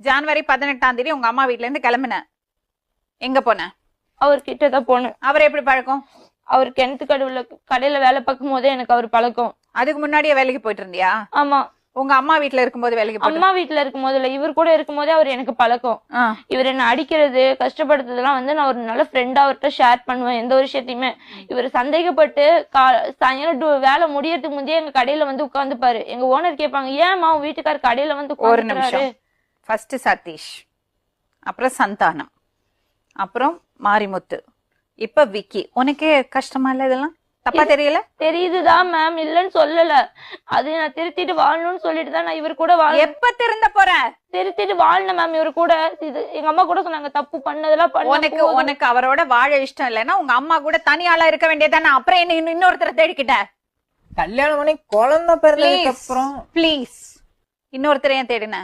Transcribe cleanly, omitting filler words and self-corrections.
ஜனவரி 18 உங்க அம்மா வீட்ல இருந்து கிளம்புன, எங்க போன? அவர்கிட்ட தான் போனேன். அவர் எப்படி பழக்கம்? அவர் கிணத்து கடையில வேலை பார்க்கும் போதே எனக்கு அவர் பழக்கம். அதுக்கு முன்னாடியே வேலைக்கு போயிட்டு இருந்தியா? ஆமா. உங்க அம்மா வீட்ல இருக்கும்போது வேலைக்கு போயிட்டு? அம்மா வீட்டுல இருக்கும் போது இல்ல, இவர் கூட இருக்கும் போதே அவர் எனக்கு பழக்கம். இவர் என்ன அடிக்கிறது கஷ்டப்படுத்துறதுலாம் வந்து நான் ஒரு நல்ல ஃப்ரெண்டா அவர்கிட்ட ஷேர் பண்ணுவேன் எந்த ஒரு விஷயத்தையுமே. இவர் சந்தேகப்பட்டு சாயங்காலம் வேலை முடியறதுக்கு முந்தைய எங்க கடையில வந்து உட்காந்துப்பாரு. எங்க ஓனர் கேட்பாங்க, ஏமா உன் வீட்டுக்காரர் கடையில வந்து ஒரு நிமிஷம். ஃபர்ஸ்ட் சதீஷ், அப்புறம் சந்தானம், அப்புறம் மாரிமுத்து, இப்ப விக்கி. உனக்கே கஷ்டமா இல்ல? இதெல்லாம் தப்பா தெரியல? தெரியுதுதான் மேம், இல்லன்னு சொல்லல. அது நான் திருத்திட்டு வாழணும்னு சொல்லிட்டு தான் நான் இவர் கூட எப்ப திருந்த போற? திருத்திட்டு வாழணும் மேம் இவர் கூட. இது எங்க அம்மா கூட சொன்னாங்க, தப்பு பண்ணதெல்லாம் உனக்கு அவரோட வாழ இஷ்டம் இல்லைன்னா உங்க அம்மா கூட தனியாளா இருக்க வேண்டியதானே. அப்புறம் என்ன இன்னொருத்தர தேடிக்கிட்ட? கல்யாணம் பண்ணி குழந்தை பிறந்ததுக்கு அப்புறம் ப்ளீஸ் இன்னொருத்தர ஏன் தேடின?